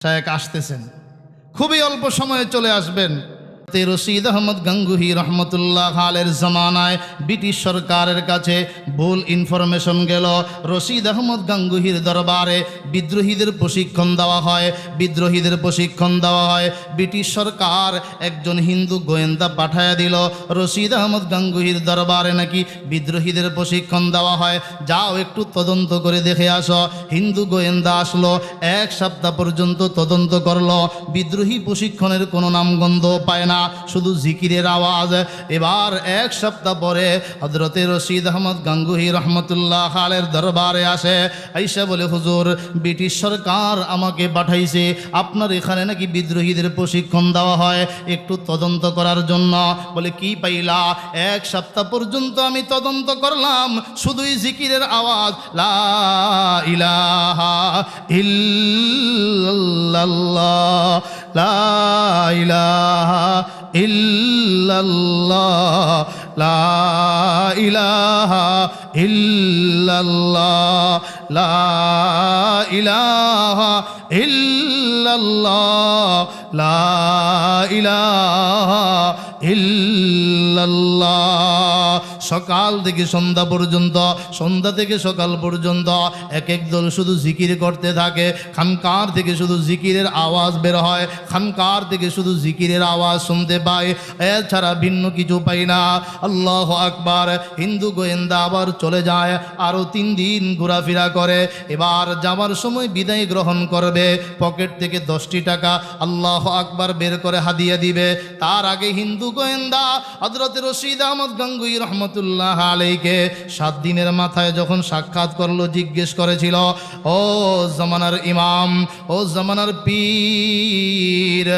শায়েখ আসতেছেন, খুবই অল্প সময়ে চলে আসবেন। রশিদ আহমদ গাঙ্গুহি রহমতুল্লাহ আলের জমানায় ব্রিটিশ সরকারের কাছে ভুল ইনফরমেশন গেল। রশিদ আহমদ গাঙ্গুহির দরবারে বিদ্রোহীদের প্রশিক্ষণ দেওয়া হয়, ব্রিটিশ সরকার একজন হিন্দু গোয়েন্দা পাঠায়া দিল, রশিদ আহমদ গাঙ্গুহির দরবারে নাকি বিদ্রোহীদের প্রশিক্ষণ দেওয়া হয়, যাও একটু তদন্ত করে দেখে আসো। হিন্দু গোয়েন্দা আসলো, 1 সপ্তাহ পর্যন্ত তদন্ত করলো, বিদ্রোহী প্রশিক্ষণের কোনো নামগন্ধ পায় না, শুধু জিকিরের আওয়াজ। এবার 1 সপ্তাহ পরে হযরতে রশিদ আহমদ গাঙ্গুহি রহমতুল্লাহ আলের দরবারে আসে, আইসা বলে, হুজুর, ব্রিটিশ সরকার আমাকে পাঠাইছে, আপনার এখানে নাকি বিদ্রোহীদের প্রশিক্ষণ দেওয়া হয়, একটু তদন্ত করার জন্য। বলে, কি পাইলা? 1 সপ্তাহ পর্যন্ত আমি তদন্ত করলাম, শুধুই জিকিরের আওয়াজ, লা ইলাহা ইল্লাল্লাহ, লা ইলাহা ইল্লাল্লাহ, লা ইলাহা ইল্লাল্লাহ, লা ইলাহা ইল্লাল্লাহ, লা ইলাহা ইল্লাল্লাহ। সকাল থেকে সন্ধ্যা পর্যন্ত, সন্ধ্যা থেকে সকাল পর্যন্ত এক এক দল শুধু জিকির করতে থাকে। খানকার থেকে শুধু জিকিরের আওয়াজ বের হয়, খানকার থেকে শুধু জিকিরের আওয়াজ শুনতে পাই, এছাড়া ভিন্ন কিছু পাই না। আল্লাহু আকবার। হিন্দু গোয়েন্দা আবার চলে যায়, আরও 3 দিন ঘোরাফেরা করে। এবার যাওয়ার সময় বিদায় গ্রহণ করবে, পকেট থেকে 10টি টাকা আল্লাহু আকবার বের করে হাদিয়া দিবে। তার আগে হিন্দু গোয়েন্দা হযরত রশিদ আহমদ গাঙ্গুহি রহমতুল্লাহ আলাইকে 7 দিনের মাথায় যখন সাক্ষাৎ করলো, জিজ্ঞেস করেছিল, ও জামানার ইমাম, ও জামানার পীর,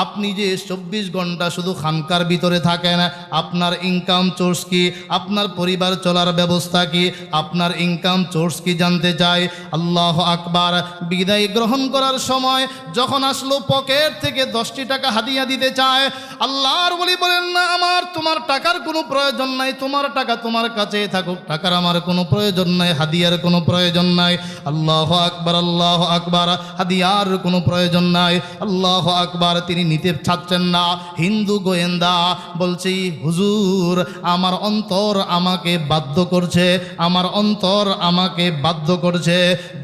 আপনি যে 24 ঘন্টা শুধু খানকার ভিতরে থাকেন, আপনার ইনকাম সোর্স কি? আপনার পরিবার চলার ব্যবস্থা কি? আপনার ইনকাম সোর্স কি জানতে চাই। আল্লাহু আকবার। বিদায় গ্রহণ করার সময় যখন আসলো, পকেট থেকে 10টি টাকা হাদিয়া দিতে চায়। আল্লাহর ওলি বলেন, না, আমার তোমার টাকার কোনো প্রয়োজন নাই, তোমার টাকা তোমার কাছে থাকুক, টাকার আমার কোনো প্রয়োজন নাই, হাদিয়ার কোনো প্রয়োজন নাই। আল্লাহু আকবার, আল্লাহু আকবার। হাদিয়ার কোনো প্রয়োজন নাই। আল্লাহু আকবার। তিনি নিতে চাচ্ছেন না। হিন্দু গোয়েন্দা বলছি, হুজুর, আমার অন্তর আমাকে বাধ্য করছে, আমার অন্তর আমাকে বাধ্য করছে,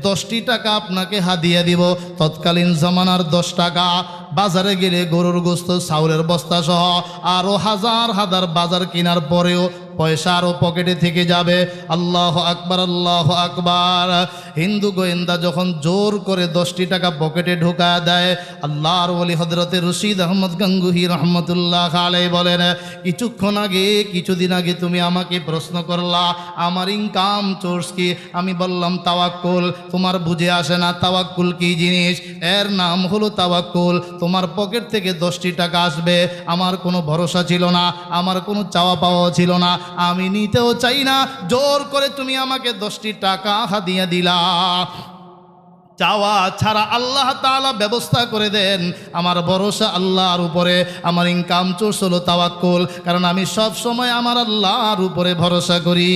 10টি টাকা আপনাকে হাদিয়া দিব। তৎকালীন জামানার 10 টাকা বাজারে গেলে গরুর গোস্ত, চাউলের বস্তা সহ আরও হাজার হাজার বাজার কেনার পরেও পয়সা আরও পকেটে থেকে যাবে। আল্লাহু আকবার, আল্লাহু আকবার। হিন্দু গোয়েন্দা যখন জোর করে 10টি টাকা পকেটে ঢোকায় দেয়, আল্লাহর ওলি হযরতে রশিদ আহমদ গাঙ্গুহি রহমতুল্লাহ আলাইহি বলেন, কিছুদিন আগে তুমি আমাকে প্রশ্ন করলা আমার ইনকাম সোর্স কি? আমি বললাম তাওয়াক্কুল। তোমার বুঝে আসে না তাওয়াক্কুল কি জিনিস? এর নাম হলো তাওয়াক্কুল। তোমার পকেট থেকে 10টি টাকা আসবে, আমার কোনো ভরসা ছিল না, আমার কোনো চাওয়া পাওয়া ছিল না, আমি নিতেও চাই না, জোর করে তুমি আমাকে 10টি টাকা হাদিয়া দিলা। চাওয়া ছাড়া আল্লাহ তাআলা ব্যবস্থা করে দেন। আমার ভরসা আল্লাহর উপরে, আমার ইনকাম সোর্স হলো তাওয়াক্কুল, কারণ আমি সব সময় আমার আল্লাহর উপরে ভরসা করি।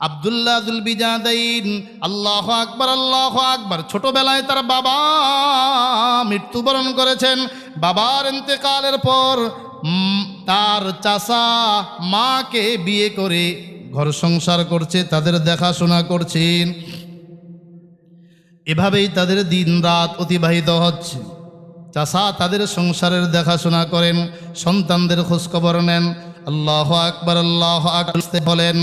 আব্দুল্লাহ যুল বিজাদাইন, আল্লাহু আকবার, আল্লাহু আকবার। ছোটবেলায় তার বাবা মৃত্যুবরণ করেছেন। বাবার ইন্তেকালের পর তার চাচা মাকে বিয়ে করে ঘর সংসার করছে, তাদের দেখাশোনা করছেন। এভাবেই তাদের দিন রাত অতিবাহিত হচ্ছে। চাচা তাদের সংসারের দেখাশোনা করেন, সন্তানদের খোঁজখবর নেন। আল্লাহু আকবার, আল্লাহু আকবার বলেন।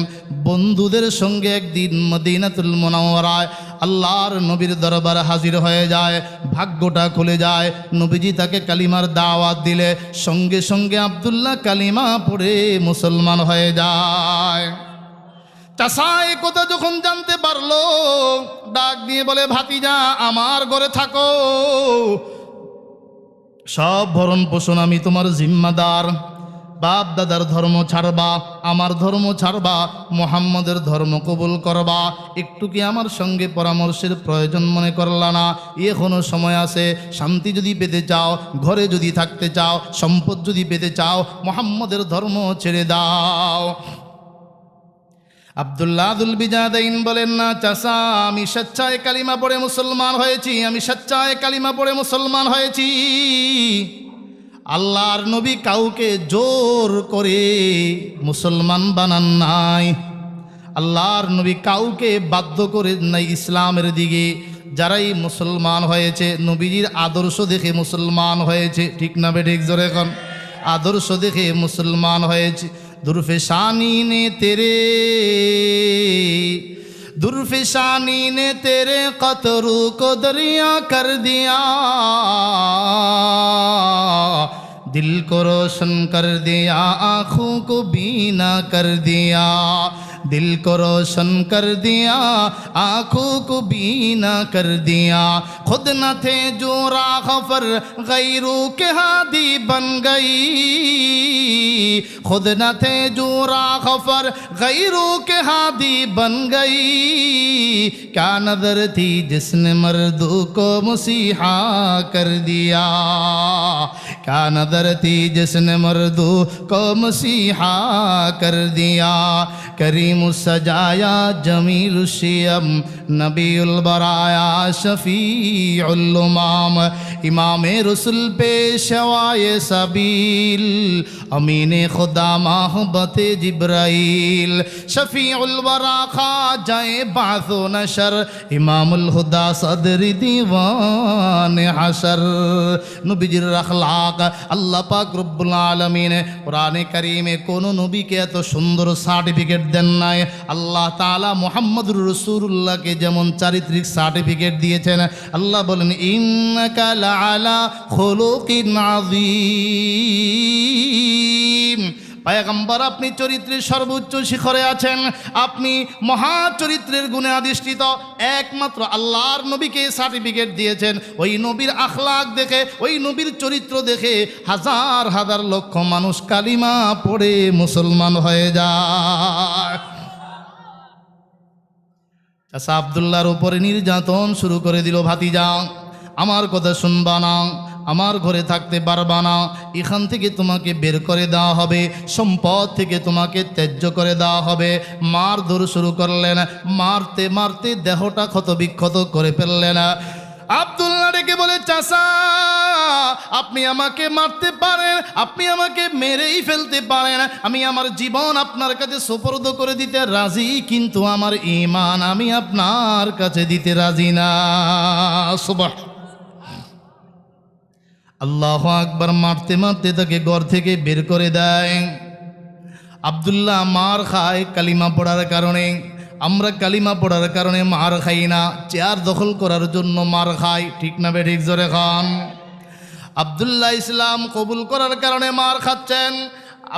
বন্ধুদের সঙ্গে একদিন মদিনাতুল মুনাওয়ারায় আল্লাহর নবীর দরবারে হাজির হয়ে যায়। ভাগ্যটা খুলে যায়। নবীজি তাকে কালিমার দাওয়াত দিলে সঙ্গে সঙ্গে আব্দুল্লাহ কালিমা পড়ে মুসলমান হয়ে যায়। চাচা এই কথা যখন জানতে পারলো, ডাক দিয়ে বলে, ভাতিজা, আমার ঘরে থাকো, সব ভরণ পোষণ আমি তোমার জিম্মাদার। বাপ দাদার ধর্ম ছাড়বা, আমার ধর্ম ছাড়বা, মুহাম্মদের ধর্ম কবুল করবা। একটু কি আমার সঙ্গে পরামর্শের প্রয়োজন মনে করলা না? এখনো সময় আছে। শান্তি যদি পেতে চাও, ঘরে যদি থাকতে চাও, সম্পদ যদি পেতে চাও, মুহাম্মদের ধর্ম ছেড়ে দাও। আব্দুল্লাহ দুল বিজাদাইন বলেন, না চাচা, আমি স্বেচ্ছায় কালিমা পড়ে মুসলমান হয়েছি, আমি স্বেচ্ছায় কালিমা পড়ে মুসলমান হয়েছি। আল্লাহর নবী কাউকে জোর করে মুসলমান বানান নাই, আল্লাহর নবী কাউকে বাধ্য করে নাই ইসলামের দিকে। যারাই মুসলমান হয়েছে নবীজির আদর্শ দেখে মুসলমান হয়েছে, ঠিক না বেঠিক? জোরে এখন আদর্শ দেখে মুসলমান হয়েছে। दुर्फिशानी ने तेरे कतरू को दरिया कर दिया, दिल को रोशन कर दिया, आँखों को बीना कर दिया, दिल को रोशन कर दिया, आँखों को बीना कर दिया। खुद न थे जो राग़फर गैरों के हादी बन गई, खुद न थे जो राग़फर गैरों के हादी बन गई। क्या नज़र थी जिसने मर्दों को मसीहा कर दिया, क्या नज़र थी जिसने मर्दों को मसीहा कर दिया। करीम सजाया जमील शियम नबीउल बराया शफीउल उमाम, इमाम रसूल पेशवाए सबील, अमीन खुदा महबत जिब्राइल, शफीउल वरा खाजाए बासो नशर, इमामुल हुदा सदर दीवान हशर। नबीजिर अखलाक আল্লাহ পাক রব্বুল আলামিন কোরআনে কারীমে কোন নবীকে এত সুন্দর সার্টিফিকেট দেন নাই। আল্লাহ তাআলা মুহাম্মদুর রাসূলুল্লাহকে যেমন চারিত্রিক সার্টিফিকেট দিয়েছেন, আল্লাহ বলেন ইন্নাকা লাআলা খুলুকিন আযীম। পয়গম্বর আপনি চরিত্রের সর্বোচ্চ শিখরে আছেন, আপনি মহা চরিত্রের গুণে আদিষ্ঠিত। একমাত্র আল্লাহর নবীকে সার্টিফিকেট দিয়েছেন। ওই নবীর আখলাক দেখে, ওই নবীর চরিত্র দেখে হাজার হাজার লক্ষ মানুষ কালিমা পড়ে মুসলমান হয়ে যায়। চাচা আব্দুল্লাহর উপরে নির্যাতন শুরু করে দিল। ভাতিজা আমার কথা শুনবা না, আমার ঘরে থাকতে পারবা না, এখান থেকে তোমাকে বের করে দেওয়া হবে, সম্পদ থেকে তোমাকে ত্যায্য করে দেওয়া হবে। মারধর শুরু করলেন, মারতে মারতে দেহটা ক্ষতবিক্ষত করে ফেললেন। আব্দুল্লাহ ডেকে বলে, চাচা আপনি আমাকে মারতে পারেন, আপনি আমাকে মেরেই ফেলতে পারেন, আমি আমার জীবন আপনার কাছে সুপর্দ করে দিতে রাজি, কিন্তু আমার ঈমান আমি আপনার কাছে দিতে রাজি না। সুবহান আল্লাহু আকবার। মারতে মারতে তাকে ঘর থেকে বের করে দেয়। আব্দুল্লাহ মার খায় কালিমা পড়ার কারণে। আমরা কালিমা পড়ার কারণে মার খাই না, চেয়ার দখল করার জন্য মার খাই, ঠিক না বেঠিক? জোরে খান। আব্দুল্লাহ ইসলাম কবুল করার কারণে মার খাচ্ছেন।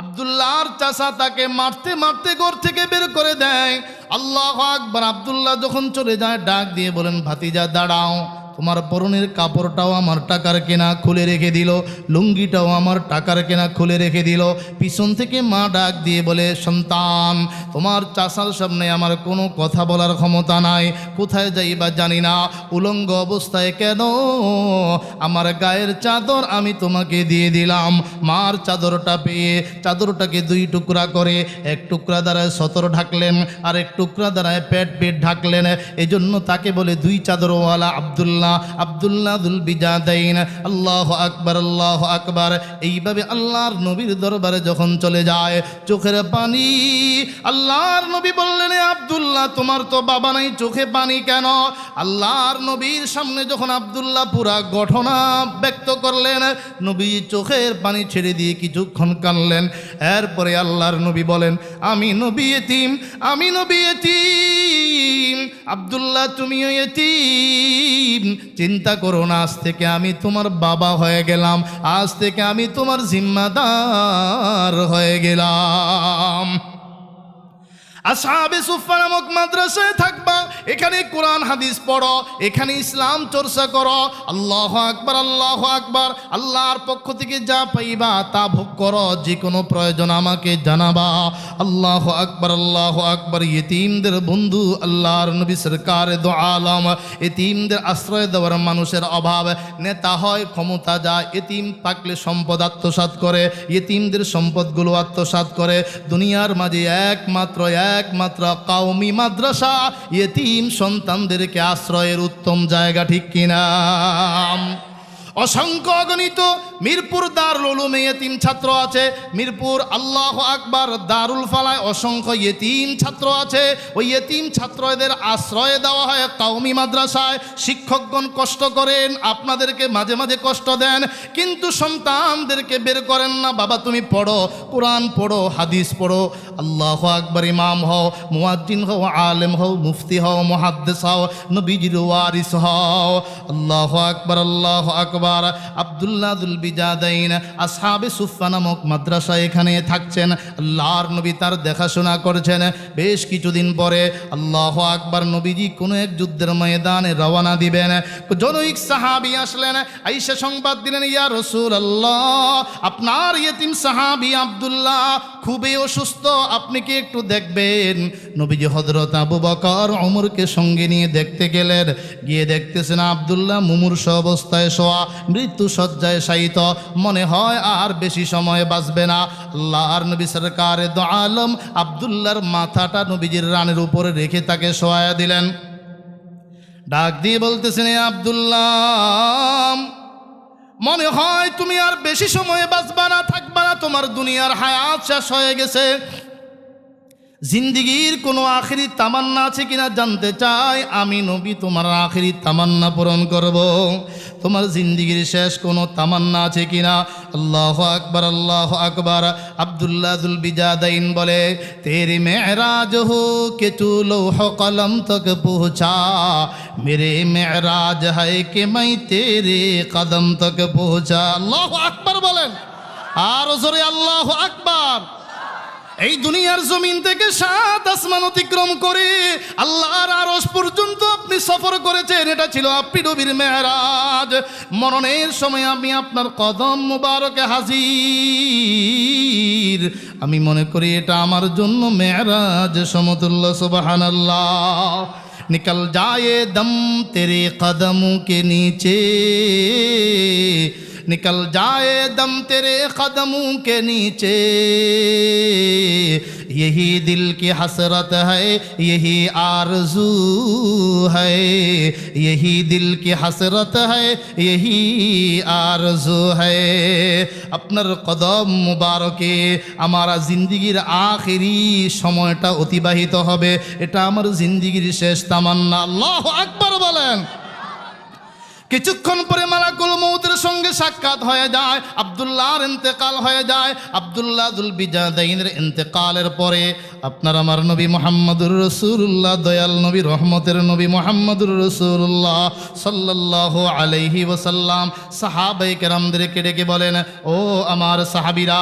আব্দুল্লাহর চাচা তাকে মারতে মারতে ঘর থেকে বের করে দেয়। আল্লাহু আকবার। আব্দুল্লাহ যখন চলে যায় ডাক দিয়ে বলেন, ভাতিজা দাঁড়াও, তোমার পরনের কাপড়টাও আমার টাকার কেনা, খুলে রেখে দিল, লুঙ্গিটাও আমার টাকার কেনা, খুলে রেখে দিল। পিছন থেকে মা ডাক দিয়ে বলে, সন্তান তোমার চাচার সামনে আমার কোনো কথা বলার ক্ষমতা নাই, কোথায় যাইবা জানি না, উলঙ্গ অবস্থায় কেন আমার গায়ের চাদর আমি তোমাকে দিয়ে দিলাম। মার চাদরটা পেয়ে চাদরটাকে দুই টুকরা করে, এক টুকরা দ্বারায় সতর ঢাকলেন, আর এক টুকরা দ্বারায় পেট ঢাকলেন। এই জন্য তাকে বলে দুই চাদরওয়ালা আব্দুল্লাহ, আব্দুল্লাহ দুল বিজাদাইন। আল্লাহু আকবার, আল্লাহু আকবার। এইভাবে আল্লাহর নবীর দরবারে যখন চলে যায়, চোখের পানি। আল্লাহর নবী বললেন, আব্দুল্লাহ তোমার তো বাবা নাই, চোখে পানি কেন? আল্লাহর নবীর সামনে যখন আব্দুল্লাহ পুরা ঘটনা ব্যক্ত করলেন, নবী চোখের পানি ছেড়ে দিয়ে কিছুক্ষণ কাঁদলেন। এরপরে আল্লাহর নবী বলেন, আমি নবী এতিম, আমি নবী এতিম, আব্দুল্লাহ তুমিও এতিম। চিন্তা করো না, আজ থেকে আমি তোমার বাবা হয়ে গেলাম, আজ থেকে আমি তোমার জিম্মাদার হয়ে গেলাম। আসহাবে সুফফা নামক মাদ্রাসায় থাকবা, এখানে কোরআন হাদিস পড়ো, এখানে ইসলাম চর্চা করো। আল্লাহু আকবার, আল্লাহু আকবার। আল্লাহর পক্ষ থেকে যা পাইবা তা ভোগ করো, যে কোনো প্রয়োজন আমাকে জানাবা। আল্লাহু আকবার, আল্লাহু আকবার। ইতিমদের বন্ধু আল্লাহর নবী সরকারে দো আলম, ইতিমদের আশ্রয় দেওয়ার মানুষের অভাব, নেতা হয় ক্ষমতা যায়, ইতিম থাকলে সম্পদ আত্মসাৎ করে, ইতিমদের সম্পদগুলো আত্মসাৎ করে। দুনিয়ার মাঝে একমাত্র একমাত্র কওমি মাদ্রাসা ইয়েতিম সন্তানদেরকে আশ্রয়ের উত্তম জায়গা, ঠিক কিনা? অসংখ্য অগণিত মিরপুর দারুল উলুমে ইয়েতিম ছাত্র আছে, মিরপুর আল্লাহু আকবার দারুল ফালায় অসংখ্য ইয়েতিম ছাত্র আছে। ওই ইয়েতিম ছাত্রদের আশ্রয় দেওয়া হয় কওমি মাদ্রাসায়। শিক্ষকগণ কষ্ট করেন, আপনাদেরকে মাঝে মাঝে কষ্ট দেন, কিন্তু সন্তানদেরকে বের করেন না। বাবা তুমি পড়ো, কোরআন পড়ো, হাদিস পড়ো, আল্লাহু আকবার, ইমাম হও, মুয়াজ্জিন হও, আলেম হও, মুফতি হও, মুহাদ্দিস হও, নবীজির ওয়ারিস হও। আল্লাহু আকবার, আল্লাহু আকবার। আব্দুল্লাহ দুল বিজাদাইন আসহাবে সুফা নামক মাদ্রাসা এখানে থাকছেন। আল্লাহর নবী তার দেখাশোনা করছেন। বেশ কিছুদিন পরে আল্লাহু আকবার নবীজি কোনো এক যুদ্ধের ময়দানে রওনা দিবেন। জনৈক সাহাবী আসলেন, আইসা সংবাদ দিলেন, ইয়া রাসূলুল্লাহ, আপনার ইয়েতিম সাহাবী আব্দুল্লাহ খুবই অসুস্থ, আপনি কি একটু দেখবেন? নবীজি হযরত আবু বকর ওমরকে সঙ্গে নিয়ে দেখতে গেলেন। গিয়ে দেখতেছেন আব্দুল্লাহ মুমূর্ষু অবস্থায় শোয়া, মৃত্যু শয্যায় শায়িত, মনে হয় আর বেশি সময় বাঁচবে না। আল্লাহর নবী সরকারে দো আলম আব্দুল্লাহর মাথাটা নবীজির রানের উপরে রেখে তাকে শোয়া দিলেন। ডাক দিয়ে বলতেছেন, এ আব্দুল্লাহ, মনে হয় তুমি আর বেশি সময় বাঁচবা না, থাকবা না, তোমার দুনিয়ার হায়াত শেষ হয়ে গেছে। জিন্দিগির কোনো আখিরি তামান্না আছে কিনা জানতে চাই। আমি নবী তোমার আখিরি তামান্না পূরণ করব। তোমার জিন্দিগির শেষ কোনো তামান্না আছে কিনা? আল্লাহু আকবার, আল্লাহু আকবার। আব্দুল্লাহ দুল বিজাদাইন বলে, তেরি মেরাজ হো কে তু লৌহ কলম তক পৌঁছা, মেরে মেরাজ হয় কে মাই তেরে কদম তক পৌঁছা। আল্লাহু আকবার বলেন, আর জোরে আল্লাহু আকবার। এই দুনিয়ার জমিন থেকে 7 আসমান অতিক্রম করে আল্লাহর আরশ পর্যন্ত আপনি সফর করেছেন, এটা ছিল আপনি নবীর মেরাজ। মরণের সময় আমি আপনার কদম মুবারকে হাজির, আমি মনে করি এটা আমার জন্য মেরাজ সমতুল্য। সুবহানাল্লাহ। निकल जाए दम तेरे कदमों के नीचे, निकल जाए दम तेरे कदमों के नीचे, यही दिल की हसरत है, यही आरज़ू है, यही दिल की हसरत है, यही आरज़ू है। আপনার কদম মুবারকে আমার জিন্দেগির আখেরি সময়টা অতিবাহিত হবে, এটা আমার জিন্দেগির শেষ তামান্না। আল্লাহু আকবার বলেন। কিছুক্ষণ পরে মালাকুল মউতের সঙ্গে সাক্ষাৎ হয়ে যায়, আব্দুল্লাহর ইন্তেকাল হয়ে যায়। আব্দুল্লাহ দুল বিজাদাইনের ইন্তেকালের পরে আপনার আমার নবী মুহাম্মদুর রাসূলুল্লাহ, দয়াল নবী, রহমতের নবী মুহাম্মদুর রাসূলুল্লাহ সাল্লাল্লাহু আলাইহি ওয়াসাল্লাম সাহাবায়ে কেরামদেরকে ডেকে বলেন, ও আমার সাহাবীরা,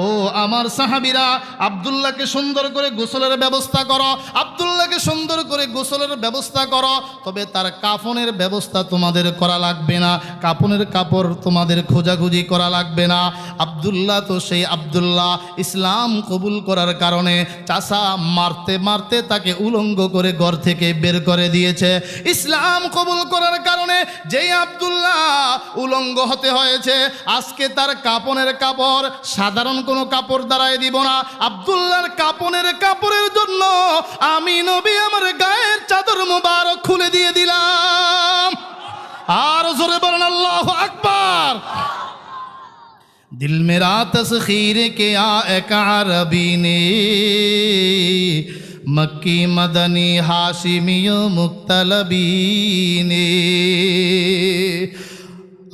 ও আমার সাহাবীরা, আব্দুল্লাহকে সুন্দর করে গোসলের ব্যবস্থা করো, আব্দুল্লাহকে সুন্দর করে গোসলের ব্যবস্থা করো। তবে তার কাফনের ব্যবস্থা তোমাদের করা লাগবে না, কাপনের কাপড় তোমাদের খোঁজাখুঁজি করা লাগবে না। আব্দুল্লাহ তো সেই আব্দুল্লাহ ইসলাম কবুল করার কারণে চাচা মারতে মারতে তাকে উলঙ্গ করে ঘর থেকে বের করে দিয়েছে। ইসলাম কবুল করার কারণে যেই আব্দুল্লাহ উলঙ্গ হতে হয়েছে, আজকে তার কাপনের কাপড় সাধারণ কোনো কাপড় দ্বারাই দিব না। আব্দুল্লাহর কাপনের কাপড়ের জন্য আমি নবী আমার গায়ের চাদর মুবারক খুলে দিয়ে দিলাম। আর জোরে বলেন আল্লাহু আকবার। दिल मेरा तस्खीर किया एक अरबी ने, मक्की मदनी हाशिमी मुक्तलबी ने।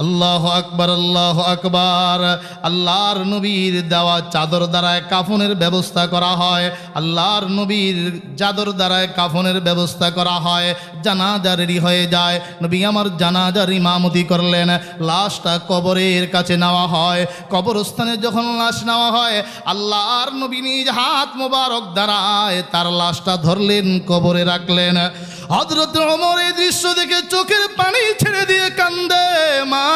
আল্লাহু আকবার, আল্লাহু আকবার। আল্লাহর নবীর দেওয়া চাদর দ্বারায় কাফনের ব্যবস্থা করা হয়, আল্লাহর নবীর চাদর দ্বারায় কাফনের ব্যবস্থা করা হয়। জানাজা রেডি হয়ে যায়, নবী আমার জানাজার ইমামতি করলেন। লাশটা কবরের কাছে নেওয়া হয়। কবরস্থানে যখন লাশ নেওয়া হয়, আল্লাহর নবী নিজ হাত মোবারক দ্বারায় তার লাশটা ধরলেন, কবরে রাখলেন। হযরত ওমর এই দৃশ্য দেখে চোখের পানি ছেড়ে দিয়ে কান্দে, মালিক,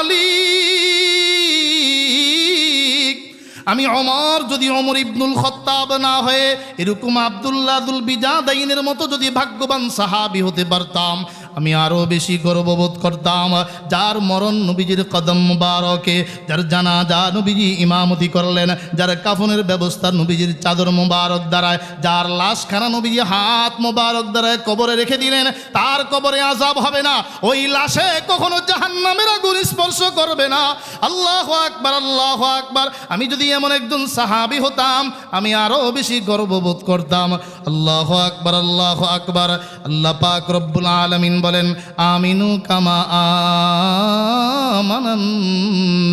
আমি ওমর যদি ওমর ইবনুল খাত্তাব না হয়ে এরকম আব্দুল্লাহ দুল বিজাদাইনের মতো যদি ভাগ্যবান সাহাবী হতে পারতাম, আমি আরও বেশি গর্ববোধ করতাম। যার মরণ নবীজির কদম মুবারকে, যার জানাজা নবীজি ইমামতি করলেন, যার কাফনের ব্যবস্থা নবীজির চাদর মুবারক দ্বারায়, যার লাশখানা নবীজি হাত মুবারক দ্বারায় কবরে রেখে দিলেন, তার কবরে আযাব হবে না, ওই লাশে কখনো জাহান্নামের আগুন স্পর্শ করবে না। আল্লাহু আকবার, আল্লাহু আকবার। আমি যদি এমন একজন সাহাবী হতাম, আমি আরও বেশি গর্ববোধ করতাম। আল্লাহু আকবার, আল্লাহু আকবার। আল্লাহ পাক রব্বুল আলামিন বলেন, আমিনু কামা আমানান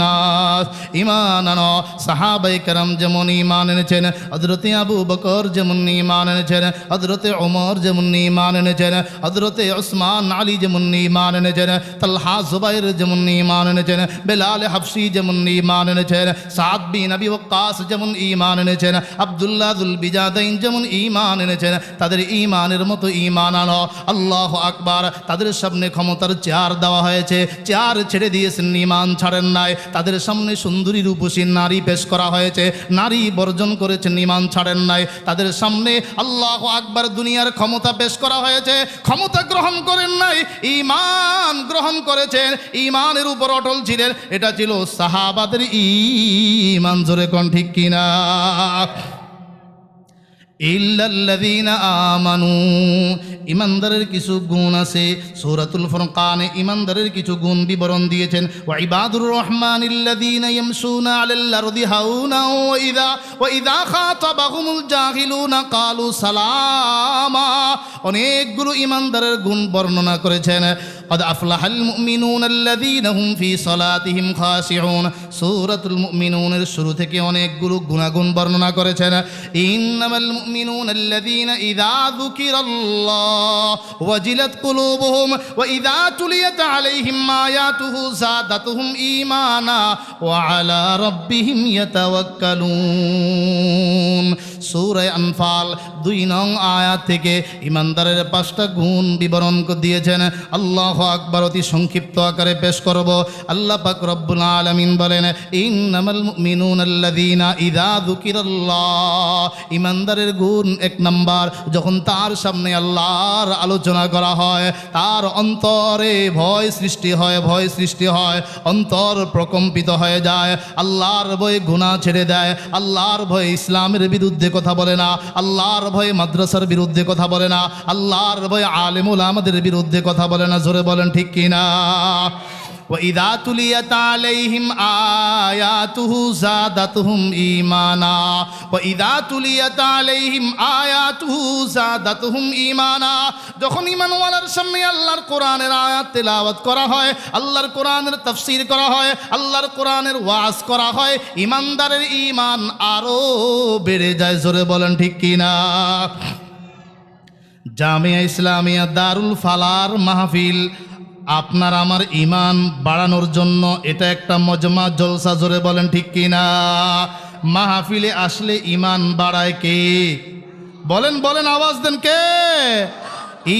নাস। ঈমান আনো। সাহাবায়ে কেরাম যেমন ঈমান এনেছেন, হযরতে আবু বকর যেমন ঈমান এনেছেন, হযরতে ওমর যেমন ঈমান এনেছেন, হযরতে উসমান আলী যেমন ঈমান এনেছেন, তালহা জুবাইর যেমন ঈমান এনেছেন, বেলাল হাবশি যেমন ঈমান এনেছেন, সাদ বিন আবি ওয়াক্কাস যেমন ঈমান এনেছেন, আব্দুল্লাহ যুল বিজাদাইন যেমন ঈমান এনেছেন, তাদের ঈমানের মতো ঈমান আনো। আল্লাহু আকবার। তাদের সামনে ক্ষমতার চেয়ার দেওয়া হয়েছে, চেয়ার ছেড়ে দিয়েছেন, ঈমান ছাড়েন নাই। তাদের সামনে সুন্দরী রূপসী নারী পেশ করা হয়েছে, নারী বর্জন করেছেন, ঈমান ছাড়েন নাই। তাদের সামনে আল্লাহু আকবার দুনিয়ার ক্ষমতা পেশ করা হয়েছে, ক্ষমতা গ্রহণ করেন নাই, ঈমান গ্রহণ করেছেন, ঈমানের উপর অটল ছিলেন। এটা ছিল সাহাবাদের ঈমান। জোরে কোন ঠিক কিনা? ইল্লাল্লাযীনা আমানু। ইমানদারের কিছু গুণ আছে। সূরাতুল ফুরকানে ইমানদারের কিছু গুণ বিবরণ দিয়েছেন। ওয়া ইবাদুর রহমানিল্লাযীনা ইয়ামশুনা আলাল আরদি হাওনা ওয়া ইযা খাতাবাহুমুল জাহিলুনা ক্বালু সালামা। অনেকগুলো ইমানদারের গুণ বর্ণনা করেছেন। قد أفلح المؤمنون الذين هم في صلاتهم خاشعون। সূরাতুল মুমিনুনের শুরু থেকে অনেকগুলো গুণাগুণ বর্ণনা করেছেন। ইন্নামাল মুমিনুনা আল্লাযীনা ইযা যুকিরাল্লাহ ওয়াজিলাত কুলুবুহুম ওয়া ইযা তুলিয়াত আলাইহিম আয়াতুহু যাদাতুহুম ঈমানা ওয়া আলা রাব্বিহিম ইয়াতাওয়াক্কালুন। সূরা আনফাল 2 নং আয়াত থেকে ইমানদারের 5টা গুণ বিবরণ দিয়েছেন। আল্লাহু আকবার। অতি সংক্ষিপ্ত আকারে পেশ করব। আল্লাহ পাক রব্বুল আলামিন বলেন, ইন্নামাল মুমিনুনা আল্লাযীনা ইযা যুকিরাল্লাহ। ইমানদারের গুণ 1 নাম্বার, যখন তার সামনে আল্লাহর আলোচনা করা হয়, তার অন্তরে ভয় সৃষ্টি হয়, ভয় সৃষ্টি হয়, অন্তর প্রকম্পিত হয়ে যায়। আল্লাহর ভয়ে গুনাহ ছেড়ে দেয়, আল্লাহর ভয়ে ইসলামের বিরুদ্ধে কথা বলে না, আল্লাহর ভয়ে মাদ্রাসার বিরুদ্ধে কথা বলে না, আল্লাহর ভয়ে আলেম উলামাদের বিরুদ্ধে কথা বলে না। জোরে বলেন ঠিক কিনা? وَإِذَا تُلِيَتْ عَلَيْهِمْ آيَاتُهُ زَادَتْهُمْ إِيمَانًا وَإِذَا تُلِيَتْ عَلَيْهِمْ آيَاتُهُ زَادَتْهُمْ إِيمَانًا। যখন ঈমানওয়ালার সামনে আল্লাহর কোরআনের আয়াত তেলাওয়াত করা হয়, আল্লাহর কোরআনের তাফসীর করা হয়, আল্লাহর কোরআনের ওয়াজ করা হয়, ঈমানদারের ঈমান আরো বেড়ে যায়। জোরে বলেন ঠিক কিনা? জামিয়া ইসলামিয়া দারুল ফালার মাহফিল আপনার আমার ঈমান বাড়ানোর জন্য এটা একটা মজমা জলসা। জোরে বলেন ঠিক কিনা? মাহফিলে আসলে ঈমান বাড়ায় কে? বলেন বলেন, আওয়াজ দেন, কে?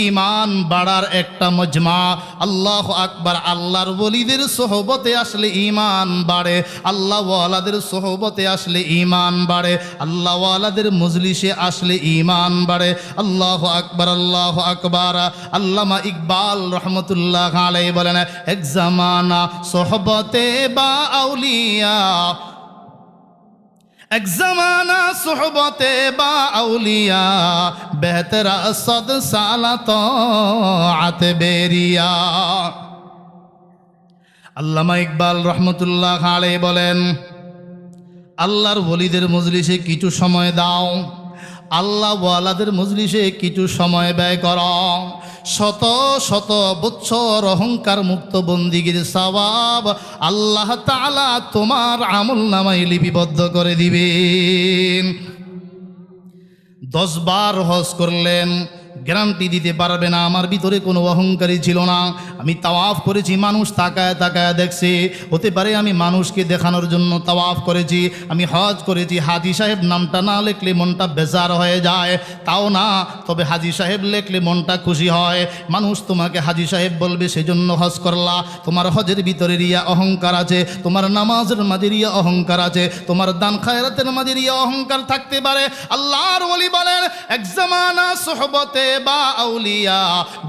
ঈমান বাড়ার একটা মজমা। আল্লাহু আকবার। আল্লাহর ওলিদের সোহবতে আসলে ঈমান বাড়ে, আল্লাহ ওয়ালাদের সোহবতে আসলে ঈমান বাড়ে, আল্লাহ ওয়ালাদের মজলিসে আসলে ঈমান বাড়ে। আল্লাহু আকবার, আল্লাহু আকবার। আল্লামা ইকবাল রহমতুল্লাহ আলাইহি বলেন, এক জামানা সোহবতে বা আউলিয়া, এক জামানা সোহবতে বা আউলিয়া, বেহতর সদ সালাত আতে বেরিয়া। আল্লামা ইকবাল রহমতুল্লাহ আলাইহি বলেন, আল্লাহর ওলিদের মজলিসে কিছু সময় দাও, আল্লাহ ওয়ালাদের মজলিসে কিছু সময় ব্যয় করো, শত শত বৎসর অহংকার মুক্ত বন্দিগির সওয়াব আল্লাহ তাআলা তোমার আমলনামায় লিপিবদ্ধ করে দিবেন। 10 বার হজ করলেন, গ্যারান্টি দিতে পারবে না আমার ভিতরে কোনো অহংকারী ছিল না। আমি তাওয়াফ করেছি, মানুষ তাকায় তাকায় দেখছে, হতে পারে আমি মানুষকে দেখানোর জন্য তাওয়াফ করেছি। আমি হজ করেছি, হাজি সাহেব নামটা না লিখলে মনটা বেজার হয়ে যায়, তাও না, তবে হাজি সাহেব লিখলে মনটা খুশি হয়। মানুষ তোমাকে হাজি সাহেব বলবে, সেজন্য হজ করলা। তোমার হজের ভিতরে রিয়া অহংকার আছে, তোমার নামাজের মাঝে রিয়া অহংকার আছে, তোমার দান খায়রাতের মাঝে রিয়া অহংকার থাকতে পারে। আল্লাহর ওলি বলেন, এক জামানা সোহবতে বা আউলিয়া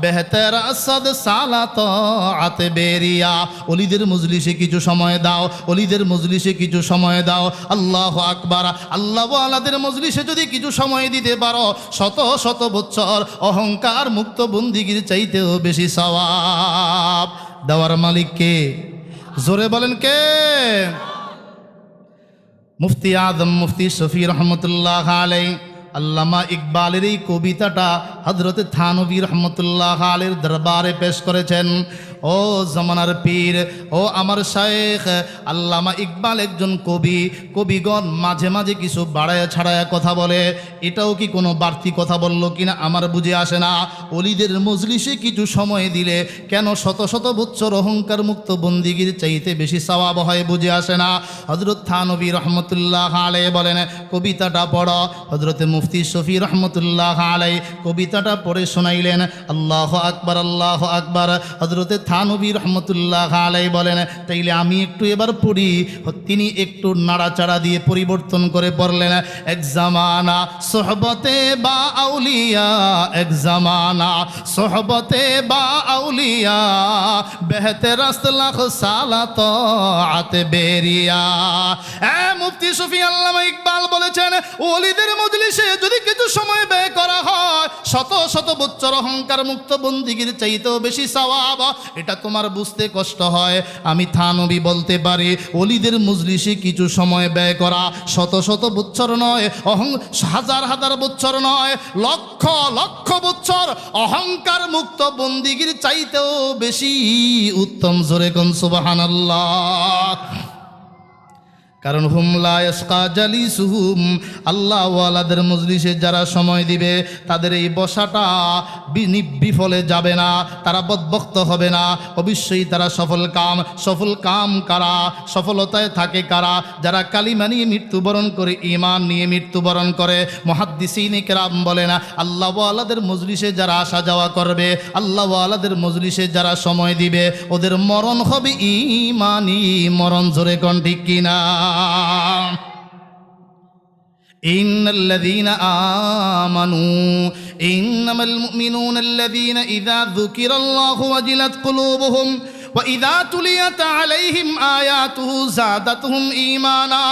বেহতের আসাদ সালাত আতে বেরিয়া। অলিদের মজলিসে কিছু সময় দাও, অলিদের মজলিসে কিছু সময় দাও। আল্লাহু আকবার। আল্লাহ ওয়ালাদের মজলিসে যদি কিছু সময় দিতে পারো, শত শত বছর অহংকার মুক্ত বন্দিগির চাইতেও বেশি সওয়াব। দেওয়ার মালিক কে? জোরে বলেন কে? মুফতি আজম মুফতি শফি রহমতুল্লাহ আলাই আল্লামা ইকবালের এই কবিতাটা হযরতে থানভী রহমতুল্লাহ আলাইহির দরবারে পেশ করেছেন। ও জামানার পীর, ও আমার শায়েখ আল্লামা ইকবাল একজন কবি। কবিগণ মাঝে মাঝে কিছু বাড়ায়া ছাড়ায়া কথা বলে, এটাও কি কোনো বাড়তি কথা বলল কিনা আমার বুঝে আসে না। অলিদের মজলিসে কিছু সময় দিলে কেন শত শত বছর অহংকার মুক্ত বন্দিগির চাইতে বেশি সওয়াব হয় বুঝে আসে না। হযরত থানভী রহমতুল্লাহ আলাইহি বলেন, কবিতাটা পড়ো। হযরতে মুফতি শফি রহমতুল্লাহ আলাইহি কবিতাটা পড়ে শোনাইলেন। আল্লাহু আকবার, আল্লাহু আকবার। হযরতে থানভী রহমতুল্লাহ আলাইহি বলেন, তাইলে আমি একটু এবার পড়ি। তিনি একটু নাড়াচাড়া দিয়ে পরিবর্তন করে পড়লেন, এক জামানা সোহবতে বা আউলিয়া, এক জামানা সোহবতে বা আউলিয়া বেহতের লাখ সালাত আতে বেরিয়া। মুফতি শফি আল্লামা ইকবাল বলেছেন, ওলিদের মজলিসে যদি কিছু সময় ব্যয় করা হয়, শত শত বছর অহংকার মুক্ত বন্দিগির চাইতেও বেশি সওয়াব। এটা তোমার বুঝতে কষ্ট হয়, আমি থানভী বলতে পারি, ওলিদের মজলিসে কিছু সময় ব্যয় করা শত শত বছর নয়, হাজার হাজার বছর নয়, লক্ষ লক্ষ বছর অহংকার মুক্ত বন্দিগির চাইতেও বেশি উত্তম। জোরে কোন সুবহানাল্লাহ। কারণ হুম লা ইয়াসকা জালিসুহুম, আল্লাহ ওয়ালাদের মজলিসে যারা সময় দিবে তাদের এই বসাটা বিফলে যাবে না, তারা বদবক্ত হবে না, অবশ্যই তারা সফল কাম কারা, সফলতায় থাকে কারা? যারা কালিমা নিয়ে মৃত্যুবরণ করে, ঈমান নিয়ে মৃত্যুবরণ করে। মুহাদ্দিসিন কিরাম বলেন, আল্লাহ ওয়ালাদের মজলিসে যারা আসা যাওয়া করবে, আল্লাহ ওয়ালাদের মজলিসে যারা সময় দিবে, ওদের মরণ হবে ঈমানি মরণ। জোরে কোন ঠিক কিনা? ইন্নাল্লাযীনা আমানু ইন্নামাল মুমিনুনা আল্লাযীনা ইযা যুকিরাল্লাহু ওয়াজিলাত কুলুবুহুম ওয়া ইযা তুলিয়াত আলাইহিম আয়াতুহু যাদাতুহুম ঈমানা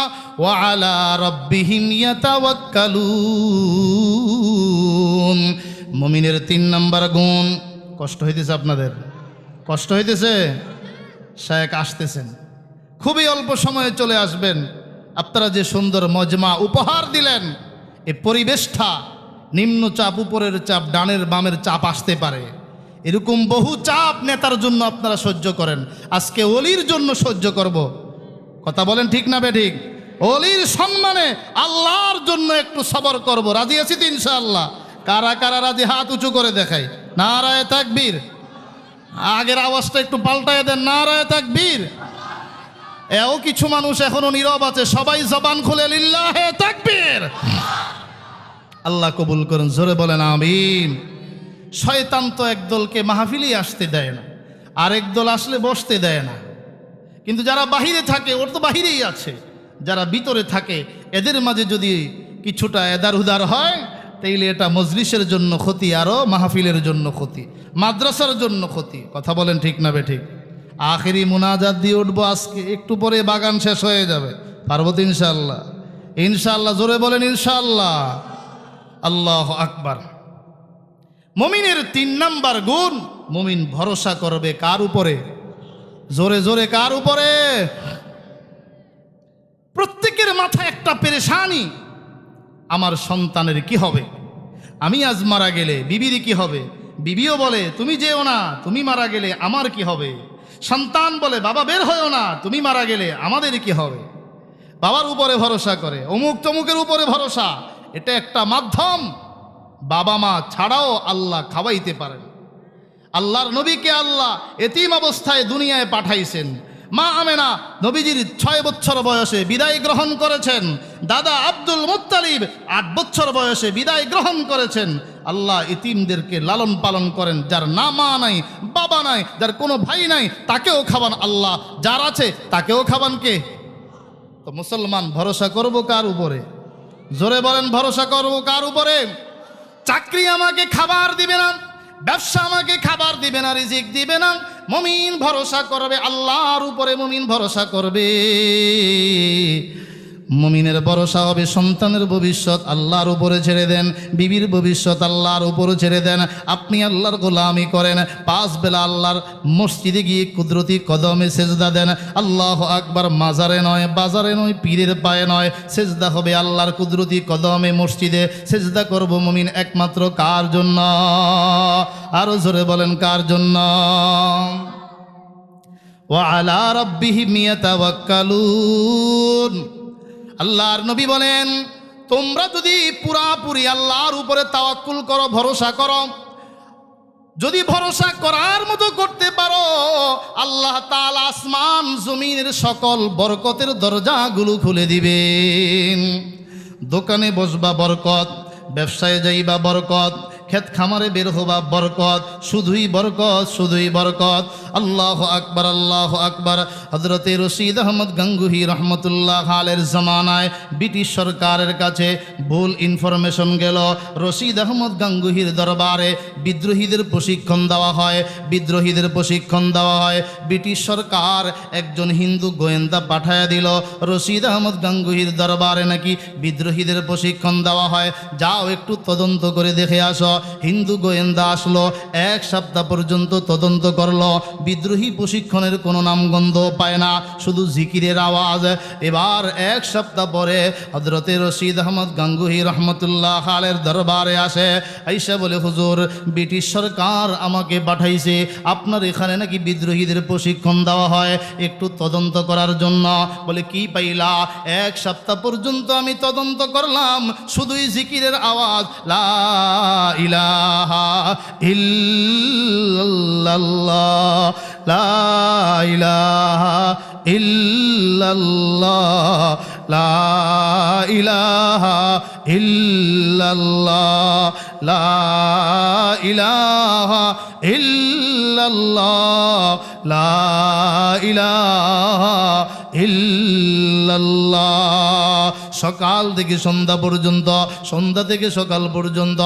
ওয়া আলা রাব্বিহিম ইয়াতাওয়াক্কালুন। মুমিনের 3 নম্বর গুণ। কষ্ট হইতেছে আপনাদের? কষ্ট হইতেছে? শায়েখ আসতেছেন, খুবই অল্প সময়ে চলে আসবেন। আপনারা যে সুন্দর মজমা উপহার দিলেন, এই পরিবেশটা নিম্ন চাপ, উপরের চাপ, ডানের বামের চাপ আসতে পারে, এরকম বহু চাপ নেতার জন্য আপনারা সহ্য করেন। আজকে অলির জন্য সহ্য করব। কথা বলেন ঠিক না বেঠিক? অলির সম্মানে আল্লাহর জন্য একটু সবর করব। রাজি আছি তো ইনশাআল্লাহ? কারা কারা রাজি হাত উঁচু করে দেখাই। নারায়ে তাকবীর। আগের আওয়াজটা একটু পাল্টায় দেন, নারায়ে তাকবীর। এও কিছু মানুষ এখনো নীরব আছে, সবাই জবান খুলে লিল্লাহে তাকবীর। আল্লাহ কবুল করুন। জোরে বলেন আমিন। শয়তান তো একদলকে মাহফিলই আসতে দেয় না, আরেক দল আসলে বসতে দেয় না। কিন্তু যারা বাহিরে থাকে, ওর তো বাহিরেই আছে, যারা ভিতরে থাকে এদের মাঝে যদি কিছুটা এদার উদার হয়, তাইলে এটা মজলিসের জন্য ক্ষতি, আরও মাহফিলের জন্য ক্ষতি, মাদ্রাসার জন্য ক্ষতি। কথা বলেন ঠিক না বেঠিক? আখেরি মুনাজাত দিয়ে উঠবো আজকে, একটু পরে বাগান শেষ হয়ে যাবে। পারবো তো ইনশাআল্লাহ? ইনশাআল্লাহ। জোরে বলেন ইনশাআল্লাহ। আল্লাহু আকবার। মুমিনের 3 নম্বর গুণ, মুমিন ভরসা করবে কার উপরে? জোরে জোরে কার উপরে? প্রত্যেকের মাথায় একটা পেরেশানি, আমার সন্তানের কি হবে? আমি আজ মারা গেলে বিবির কি হবে? বিবিও বলে তুমি যেও না, তুমি মারা গেলে আমার কি হবে? সন্তান বলে বাবা বের হয়েও না, তুমি মারা গেলে আমাদের কি হবে? বাবার উপরে ভরসা করে, অমুক তমুকের উপরে ভরসা। এটা একটা মাধ্যম, বাবা মা ছাড়াও আল্লাহ খাওয়াইতে পারেন। আল্লাহর নবীকে আল্লাহ এতিম অবস্থায় দুনিয়ায় পাঠাইছেন। মা আমেনা নবীজির 6 বছর বয়সে বিদায় গ্রহণ করেছেন। দাদা আব্দুল মুত্তালিব 8 বছর বয়সে বিদায় গ্রহণ করেছেন। আল্লাহ এতিমদেরকে লালন পালন করেন। যার না মা নাই, বাবা নাই, যার কোনো ভাই নাই, তাকেও খাওয়ান আল্লাহ, যার আছে তাকেও খাওয়ান কে? তো মুসলমান ভরসা করব কার উপরে? জোরে বলেন, ভরসা করব কার উপরে? চাকরি আমাকে খাবার দিবে না, ব্যবসা আমাকে খাবার দিবে না, রিজিক দিবে না। মুমিন ভরসা করবে আল্লাহর উপরে, মুমিন ভরসা করবে। মুমিনের ভরসা হবে সন্তানের ভবিষ্যৎ আল্লাহর উপরে ছেড়ে দেন, বিবির ভবিষ্যৎ আল্লাহর উপরে ছেড়ে দেন। আপনি আল্লাহর গোলামি করেন, 5 বেলা আল্লাহর মসজিদে গিয়ে কুদরতি কদমে সেজদা দেন। আল্লাহু আকবার। মাজারে নয়, বাজারে নয়, পীরের পায়ে নয়, সেজদা হবে আল্লাহর কুদরতি কদমে মসজিদে। সেজদা করব মুমিন একমাত্র কার জন্য? আরো জোরে বলেন কার জন্য? ওয়া আলা রাব্বিহিম ইয়াতাওয়াক্কালুন। আল্লাহর নবী বলেন, তোমরা যদি পুরাপুরি আল্লাহর উপরে তাওয়াক্কুল করো, ভরসা করো, যদি ভরসা করার মতো করতে পারো, আল্লাহ তাআলা আসমান জমিনের সকল বরকতের দরজাগুলো খুলে দিবেন। দোকানে বসবা বরকত, ব্যবসায় যাইবা বরকত, ক্ষেত খামারে বের হবা বরকত, শুধুই বরকত, শুধুই বরকত। আল্লাহু আকবার, আল্লাহু আকবার। হযরতে রশিদ আহমদ গাঙ্গুহি রহমতুল্লাহ আলাইহির জামানায় ব্রিটিশ সরকারের কাছে ভুল ইনফরমেশন গেল। রশিদ আহমদ গাঙ্গুহির দরবারে বিদ্রোহীদের প্রশিক্ষণ দেওয়া হয়, বিদ্রোহীদের প্রশিক্ষণ দেওয়া হয়। ব্রিটিশ সরকার একজন হিন্দু গোয়েন্দা পাঠায়া দিল রশিদ আহমদ গাঙ্গুহির দরবারে নাকি বিদ্রোহীদের প্রশিক্ষণ দেওয়া হয়, যাও একটু তদন্ত করে দেখে আসো। হিন্দু গোয়েন্দা আসলো, 1 সপ্তাহ পর্যন্ত তদন্ত করলো, বিদ্রোহী প্রশিক্ষণের কোনো নামগন্ধ পায় না, শুধু জিকিরের আওয়াজ। এবার 1 সপ্তাহ পরে হযরতে রশিদ আহমদ গাঙ্গুহি রহমতুল্লাহ আলাইহির দরবারে আসে, আইসা বলে, হুজুর, ব্রিটিশ সরকার আমাকে পাঠাইছে, আপনার এখানে নাকি বিদ্রোহীদের প্রশিক্ষণ দেওয়া হয়, একটু তদন্ত করার জন্য। বলে, কি পাইলা? 1 সপ্তাহ পর্যন্ত আমি তদন্ত করলাম, শুধুই জিকিরের আওয়াজ, লা ইলাহা ইল্লাল্লাহ, লা ইলাহা ইল্লাল্লাহ, লা ইলাহা ইল্লাল্লাহ, লা ইলাহা ইল্লাল্লাহ, লা ইলাহা ইল্লাল্লাহ। সকাল থেকে সন্ধ্যা পর্যন্ত, সন্ধ্যা থেকে সকাল পর্যন্ত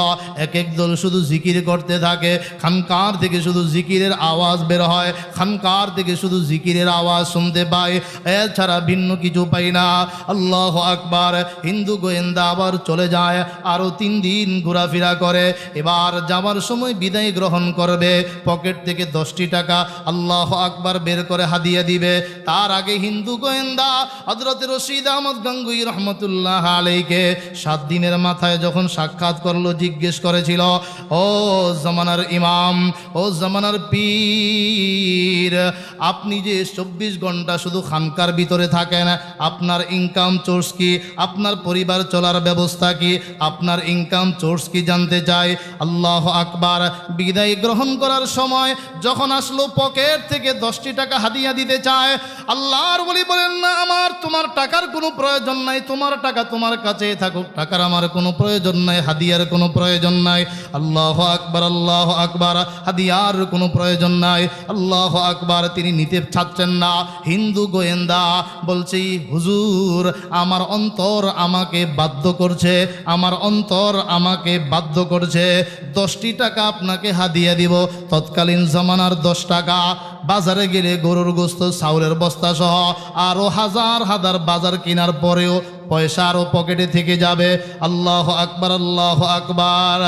এক এক দল শুধু জিকির করতে থাকে। খানকার থেকে শুধু জিকিরের আওয়াজ বের হয়, খানকার থেকে শুধু জিকিরের আওয়াজ শুনতে পাই, এছাড়া ভিন্ন কিছু পাই না। আল্লাহু আকবার। হিন্দু গোয়েন্দা আবার চলে যায়, আরও 3 দিন ঘোরাফেরা করে। এবার যাওয়ার সময় বিদায় গ্রহণ করবে, পকেট থেকে 10টি টাকা আল্লাহু আকবার বের করে হাদিয়া দিবে। তার আগে হিন্দু গোয়েন্দা হযরত রশিদ আহমদ গাঙ্গুহি রহমতুল্লাহ আলাইহিকে 7 দিনের মাথায় যখন সাক্ষাৎ করলো, জিজ্ঞেস করেছিল, ও জামানার ইমাম, ও জামানার পীর, আপনি যে 24 ঘন্টা শুধু খানকার ভিতরে থাকেন, আপনার ইনকাম সোর্স কি? আপনার পরিবার চলার ব্যবস্থা কি? আপনার ইনকাম সোর্স কি জানতে চাই। আল্লাহু আকবার। বিদায় গ্রহণ করার সময় যখন আসলো, পকেট থেকে 10টি টাকা হাদিয়া দিতে চায়। আল্লাহর ওলি বলেন, না, আমার তোমার টাকার কোনো প্রয়োজন নাই, তোমার টাকা তোমার কাছে থাকুক, টাকার আমার কোনো প্রয়োজন নাই, হাদিয়ার কোনো প্রয়োজন নাই। আল্লাহু আকবার, আল্লাহু আকবার। হাদিয়ার কোনো প্রয়োজন নাই। আল্লাহু আকবার। তিনি নিতে চাচ্ছেন না। হিন্দু গোয়েন্দা বলছে, হুজুর, আমার অন্তর আমাকে বাধ্য করছে, আমার অন্তর আমাকে বাধ্য করছে, 10টি টাকা আপনাকে হাদিয়া দিব। তৎকালীন জামানার 10 টাকা বাজারে গেলে গরুর গোস্ত, চাউলের বস্তা সহ আরও হাজার হাজার বাজার কেনার পরেও পয়সা আরও পকেটে থেকে যাবে। আল্লাহু আকবার, আল্লাহু আকবার।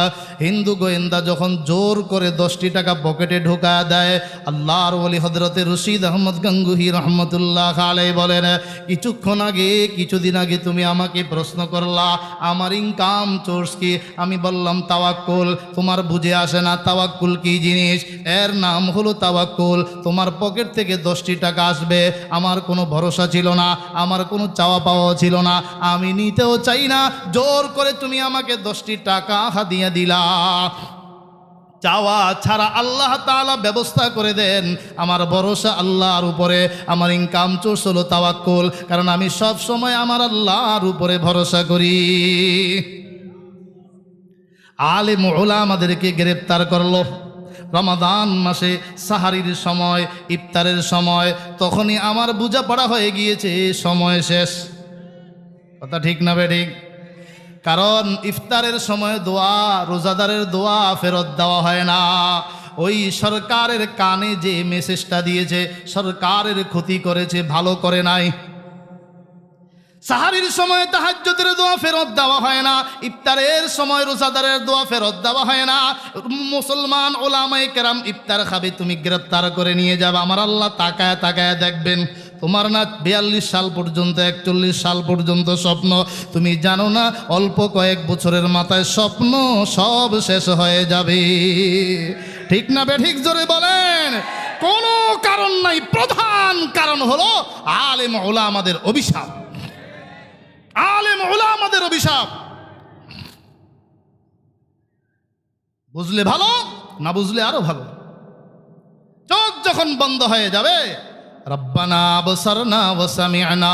হিন্দু গোয়েন্দা যখন জোর করে 10টি টাকা পকেটে ঢোকা দেয়, আল্লাহর ওলি হযরতে রশিদ আহমদ গাঙ্গুহি রহমতুল্লাহ আলাইহি বলেন, কিছুক্ষণ আগে, কিছুদিন আগে তুমি আমাকে প্রশ্ন করলা আমার ইনকাম সোর্স কি? আমি বললাম তাওয়াক্কুল। তোমার বুঝে আসে না তাওয়াক্কুল কি জিনিস? এর নাম হলো তাওয়াক্কুল। তোমার পকেট থেকে 10টি টাকা আসবে, আমার কোনো ভরসা ছিল না, আমার কোনো চাওয়া পাওয়া ছিল না, আমি নিতেও চাই না, জোর করে তুমি আমাকে 10টি টাকা হাদিয়া দিলা। চাওয়া ছাড়া আল্লাহ তাআলা ব্যবস্থা করে দেন। আমার ভরসা আল্লাহর উপরে, আমার ইনকাম সোর্স হলো তাওয়াক্কুল, কারণ আমি সব সময় আমার আল্লাহর উপরে ভরসা করি। আলেম উলামাদেরকে গ্রেফতার করলো রমাদান মাসে সাহারির সময়, ইফতারের সময়। তখনই আমার বোঝাপড়া হয়ে গিয়েছে সময় শেষ। কথা ঠিক না বেঠিক? কারণ ইফতারের সময় দোয়া, রোজাদারের দোয়া ফেরত দেওয়া হয় না। ওই সরকারের কানে যে মেসেজটা দিয়েছে, সরকারের ক্ষতি করেছে, ভালো করে নাই। সাহারির সময় তাহাজ্জুদের দোয়া ফেরত দেওয়া হয় না, ইফতারের সময় রোজাদারের দোয়া ফেরত দেওয়া হয় না। মুসলমান ওলামায়ে কেরাম ইফতার খাবে, তুমি গ্রেফতার করে নিয়ে যাবে, আমার আল্লাহ তাকায় তাকায় দেখবেন। তোমার না 42 সাল পর্যন্ত 41 সাল পর্যন্ত স্বপ্ন, তুমি জানো না অল্প কয়েক বছরের মাথায় স্বপ্ন সব শেষ হয়ে যাবে। ঠিক না বেঠিক? জোরে বলেন। কোনো কারণ নাই, প্রধান কারণ হলো আলেম ওলামাদের অভিশাপ। আলেম ওলামাদের অভিশাপ। বুঝলে ভালো, না বুঝলে আরো ভালো। চোখ যখন বন্ধ হয়ে যাবে, রব্বানা আবসারনা ওয়া সামি'না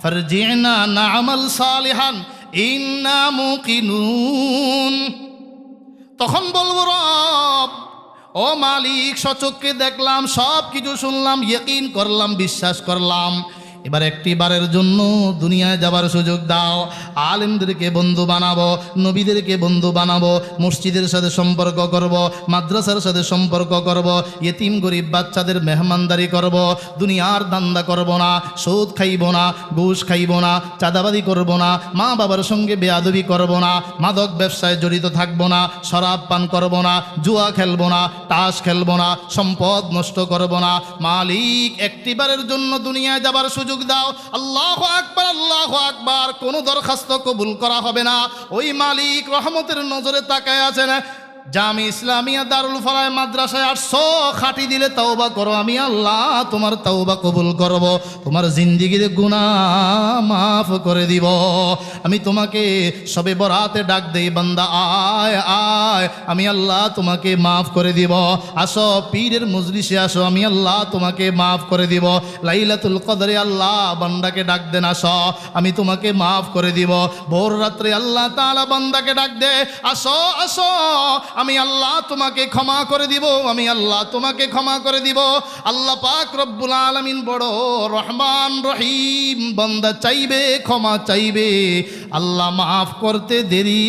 ফারজি'না না'মাল সালিহান ইন্না মুকিনুন, তখন বলবো রব, ও মালিক, সচক্ষে দেখলাম, সব কিছু শুনলাম, ইয়াকিন করলাম, বিশ্বাস করলাম, এবার একটিবারের জন্য দুনিয়ায় যাবার সুযোগ দাও। আলেমদেরকে বন্ধু বানাবো, নবীদেরকে বন্ধু বানাবো, মসজিদের সাথে সম্পর্ক করব, মাদ্রাসার সাথে সম্পর্ক করব, ইয়েতিম গরিব বাচ্চাদের মেহমানদারি করব, দুনিয়ার দান্দা করব না, সুদ খাইব না, ঘুষ খাইব না, চাঁদাবাদি করব না, মা বাবার সঙ্গে বেয়াদবি করব না, মাদক ব্যবসায় জড়িত থাকব না, শরাব পান করব না, জুয়া খেলব না, তাস খেলব না, সম্পদ নষ্ট করব না। মালিক, একটিবারের জন্য দুনিয়ায় যাবার সুযোগ দাও। আল্লাহু আকবার, আল্লাহু আকবার। কোনো দরখাস্ত কবুল করা হবে না। ওই মালিক রহমতের নজরে তাকায় আছেন। জামি ইসলামিয়া দারুল ফালাহ মাদ্রাসায় 800 খাটি দিলে তওবা করো, আমি আল্লাহ তোমার তওবা কবুল করব, তোমার জিন্দেগির গুনাহ মাফ করে দিব। আমি তোমাকে সবে বরাতে ডাক দেই, বান্দা আয় আয়, আমি আল্লাহ তোমাকে মাফ করে দিব। আসো পীরের মজলিসে আসো, আমি আল্লাহ তোমাকে মাফ করে দিব। লাইলাতুল কদরে আল্লাহ বান্দাকে ডাক দেন, আসো আমি তোমাকে মাফ করে দিব। ভোর রাত্রে আল্লাহ তাআলা বান্দাকে ডাক দে, আসো আসো আমি আল্লাহ তোমাকে ক্ষমা করে দিব, আমি আল্লাহ তোমাকে ক্ষমা করে দিব। আল্লাহ পাক রব্বুল আলামিন বড় রহমান রহিম, বান্দা চাইবে ক্ষমা চাইবে, আল্লাহ মাফ করতে দেরি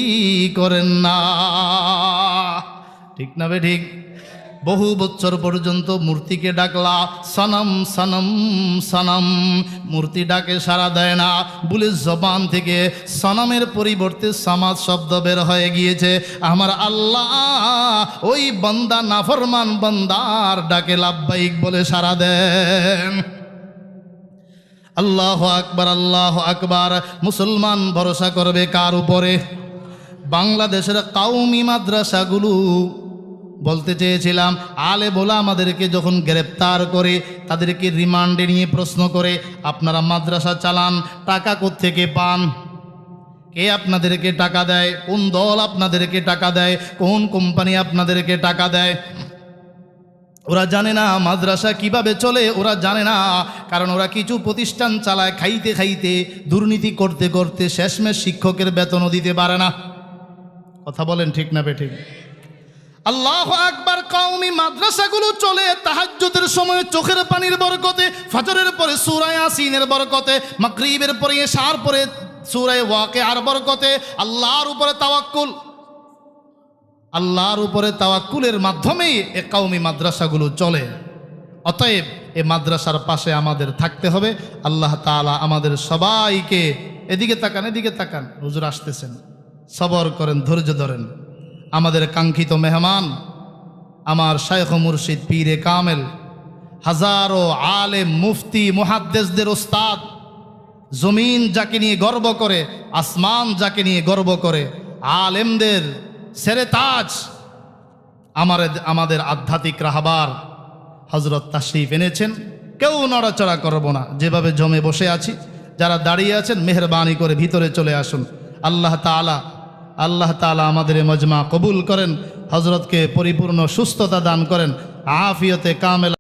করেন না। ঠিক না বে ঠিক? বহু বছর পর্যন্ত মূর্তিকে ডাকলা, সনম সনম সনম, মূর্তি ডাকে সাড়া দেয় না, বলে জবান থেকে সনমের পরিবর্তে সামাদ শব্দ বের হয়ে গিয়েছে। আমার আল্লাহ ওই বান্দা, নাফরমান বান্দার ডাকে লাব্বাইক বলে সাড়া দেন। আল্লাহু আকবার, আল্লাহু আকবার। মুসলমান ভরসা করবে কার উপরে? বাংলাদেশের কাউমি মাদ্রাসাগুলো, বলতে চেয়েছিলাম, আলে বলা আমাদেরকে যখন গ্রেপ্তার করে, তাদেরকে রিমান্ডে নিয়ে প্রশ্ন করে, আপনারা মাদ্রাসা চালান, টাকা কোত্থেকে পান? কে আপনাদেরকে টাকা দেয়? কোন দল আপনাদেরকে টাকা দেয়? কোন কোম্পানি আপনাদেরকে টাকা দেয়? ওরা জানে না মাদ্রাসা কিভাবে চলে, ওরা জানে না। কারণ ওরা কিছু প্রতিষ্ঠান চালায়, খাইতে খাইতে দুর্নীতি করতে করতে শেষমেশ শিক্ষকের বেতনও দিতে পারে না। কথা বলেন ঠিক না বেঠিক? আল্লাহু আকবার। কওমি মাদ্রাসাগুলো চলে তাহাজ্জুদের সময় চোখের পানির বরকতে, ফজরের পরে সূরা ইয়াসিনের বরকতে, মাগরিবের পরে ইশার পরে সূরা ওয়াকিআর বরকতে, আল্লাহর উপরে তাওয়াক্কুল, আল্লাহর উপরে তাওয়াক্কুলের মাধ্যমেই এ কওমি মাদ্রাসাগুলো চলে। অতএব এ মাদ্রাসার পাশে আমাদের থাকতে হবে। আল্লাহ তাআলা আমাদের সবাইকে, এদিকে তাকান, এদিকে তাকান, হুজুর আসতেছেন, সবর করেন, ধৈর্য ধরেন। আমাদের কাঙ্ক্ষিত মেহমান আমার শাইখ মুর্শিদ পীরে কামেল, হাজারো আলেম মুফতি মুহাদ্দিসদের ওস্তাদ, জমিন যাকে নিয়ে গর্ব করে, আসমান যাকে নিয়ে গর্ব করে, আলেমদের সেরে তাজ, আমাদের আধ্যাত্মিক রাহবার হযরত তাশরীফ এনেছেন। কেউ নড়াচড়া করব না, যেভাবে জমে বসে আছি। যারা দাঁড়িয়ে আছেন মেহরবানি করে ভিতরে চলে আসুন। আল্লাহ তাআলা আমাদের মজমা কবুল করেন, হযরতকে পরিপূর্ণ সুস্থতা দান করেন, আফিয়তে কামেল।